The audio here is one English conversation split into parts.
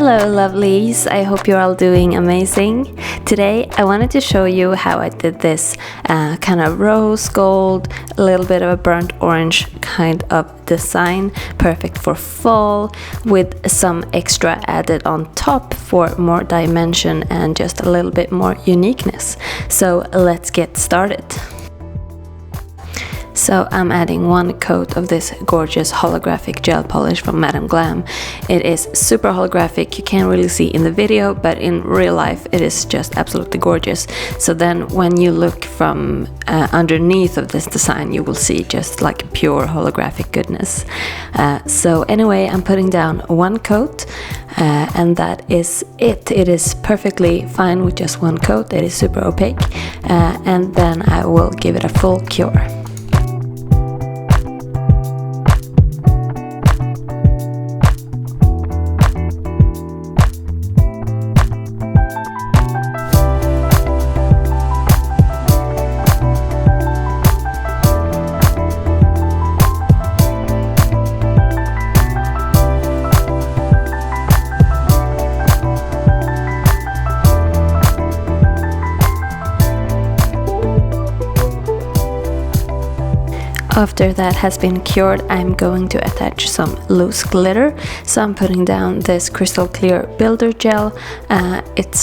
Hello lovelies, I hope you're all doing amazing. Today I wanted to show you how I did this kind of rose gold, a little bit of a burnt orange kind of design, perfect for fall, with some extra added on top for more dimension and just a little bit more uniqueness. So let's get started. So I'm adding one coat of this gorgeous holographic gel polish from Madame Glam. It is super holographic, you can't really see in the video, but in real life it is just absolutely gorgeous. So then when you look from underneath of this design, you will see just like pure holographic goodness. So anyway, I'm putting down one coat and that is it. It is perfectly fine with just one coat, it is super opaque, and then I will give it a full cure. After that has been cured, I'm going to attach some loose glitter. So I'm putting down this crystal clear builder gel. It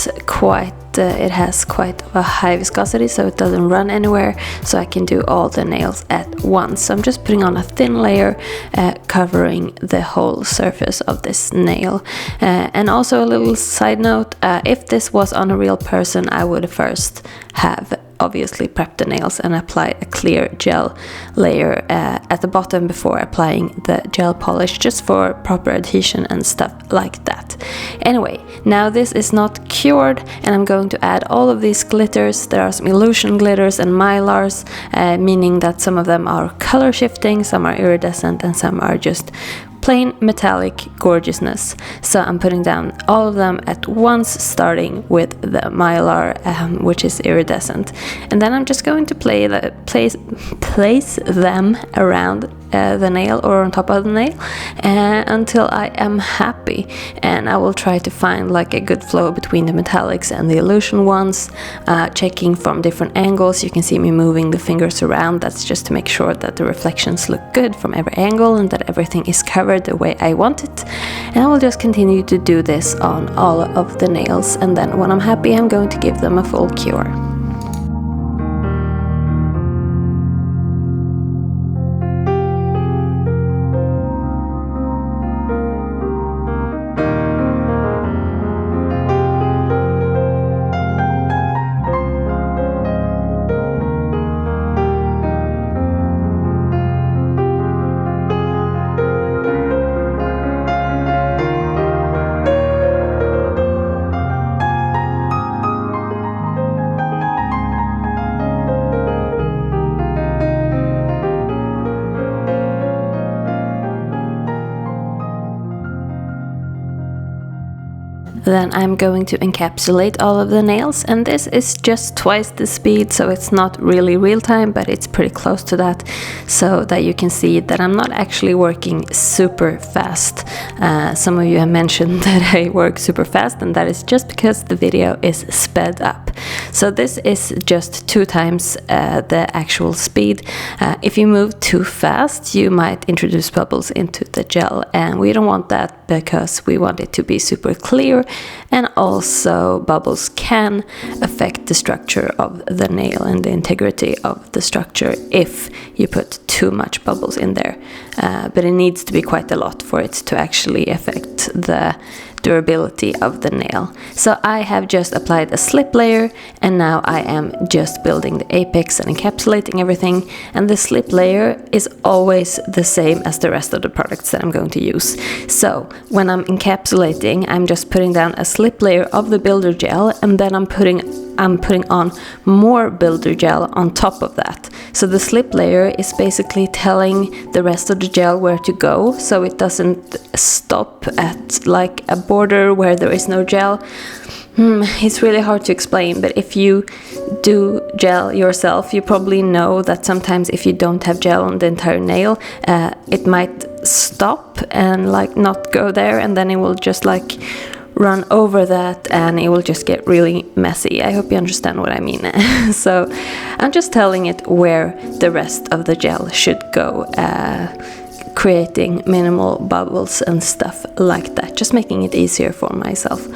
has quite a high viscosity, so it doesn't run anywhere, so I can do all the nails at once. So I'm just putting on a thin layer covering the whole surface of this nail. And also a little side note, if this was on a real person, I would first have obviously prep the nails and apply a clear gel layer at the bottom before applying the gel polish, just for proper adhesion and stuff like that. Anyway, now this is not cured and I'm going to add all of these glitters. There are some illusion glitters and mylars, meaning that some of them are color shifting, some are iridescent, and some are just plain metallic gorgeousness. So I'm putting down all of them at once, starting with the mylar, which is iridescent, and then I'm just going to place them around the nail or on top of the nail until I am happy. And I will try to find like a good flow between the metallics and the illusion ones, checking from different angles. You can see me moving the fingers around. That's just to make sure that the reflections look good from every angle and that everything is covered the way I want it. And I will just continue to do this on all of the nails, and then when I'm happy, I'm going to give them a full cure. Then I'm going to encapsulate all of the nails, and this is just twice the speed, so it's not really real time, but it's pretty close to that, so that you can see that I'm not actually working super fast. Some of you have mentioned that I work super fast, and that is just because the video is sped up. So this is just 2 times the actual speed. If you move too fast, you might introduce bubbles into the gel, and we don't want that because we want it to be super clear, and also bubbles can affect the structure of the nail and the integrity of the structure if you put too much bubbles in there. But it needs to be quite a lot for it to actually affect the durability of the nail. So I have just applied a slip layer, and now I am just building the apex and encapsulating everything, and the slip layer is always the same as the rest of the products that I'm going to use. So when I'm encapsulating, I'm just putting down a slip layer of the builder gel, and then I'm putting on more builder gel on top of that. So the slip layer is basically telling the rest of the gel where to go, so it doesn't stop at like a border where there is no gel. It's really hard to explain, but if you do gel yourself, you probably know that sometimes if you don't have gel on the entire nail, it might stop and like not go there, and then it will just like run over that and it will just get really messy. I hope you understand what I mean. So I'm just telling it where the rest of the gel should go, creating minimal bubbles and stuff like that, just making it easier for myself.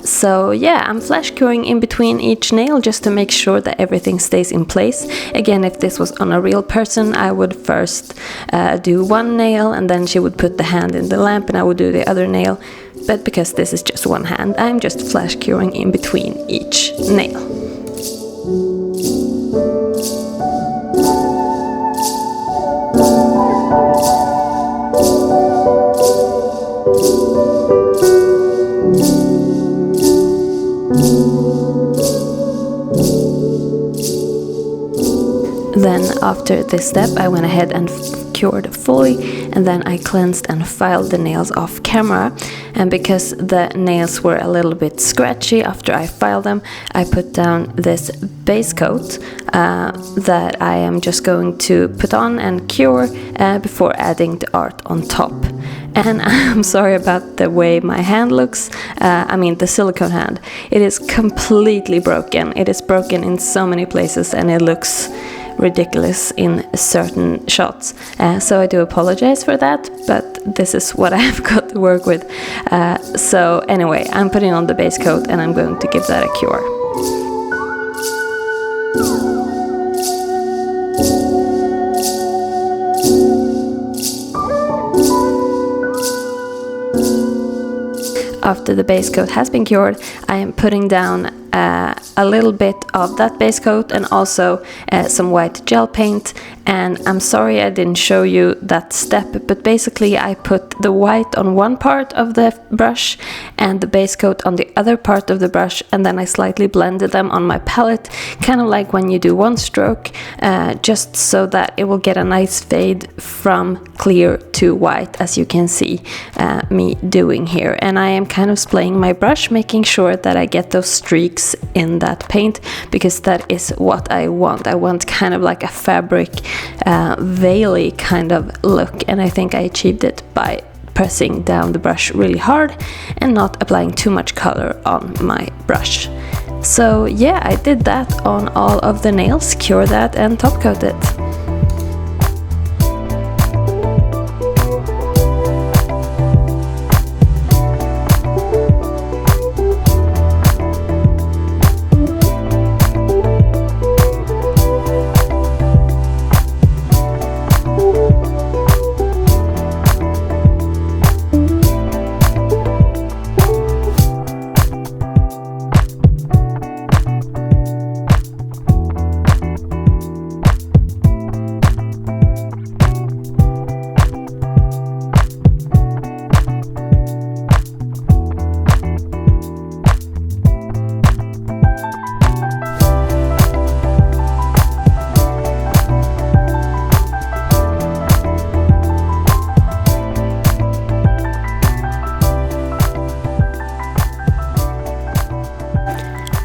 So yeah, I'm flash curing in between each nail just to make sure that everything stays in place. Again, if this was on a real person, I would first do one nail and then she would put the hand in the lamp and I would do the other nail. But because this is just one hand, I'm just flash curing in between each nail. Then after this step I went ahead and cured fully, and then I cleansed and filed the nails off camera. And because the nails were a little bit scratchy after I filed them, I put down this base coat that I am just going to put on and cure before adding the art on top. And I'm sorry about the way my hand looks, I mean the silicone hand. It is completely broken. It is broken in so many places and it looks ridiculous in certain shots. So I do apologize for that, but this is what I've got to work with. So anyway, I'm putting on the base coat and I'm going to give that a cure. After the base coat has been cured, I am putting down a little bit of that base coat and also some white gel paint. And I'm sorry I didn't show you that step, but basically I put the white on one part of the brush and the base coat on the other part of the brush, and then I slightly blended them on my palette, kind of like when you do one stroke, just so that it will get a nice fade from clear to white, as you can see me doing here. And I am kind of splaying my brush, making sure that I get those streaks in that paint, because that is what I want. I want kind of like a fabric veil-y kind of look, and I think I achieved it by pressing down the brush really hard and not applying too much color on my brush. So yeah, I did that on all of the nails, cure that and top coat it.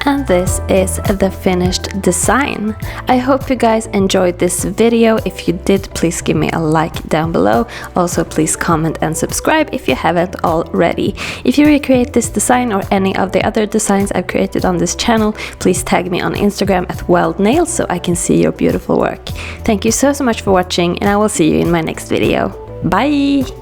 And this is the finished design. I hope you guys enjoyed this video. If you did, please give me a like down below. Also, please comment and subscribe if you haven't already. If you recreate this design or any of the other designs I've created on this channel, please tag me on Instagram at Whyld Nails so I can see your beautiful work. Thank you so much for watching, and I will see you in my next video. Bye!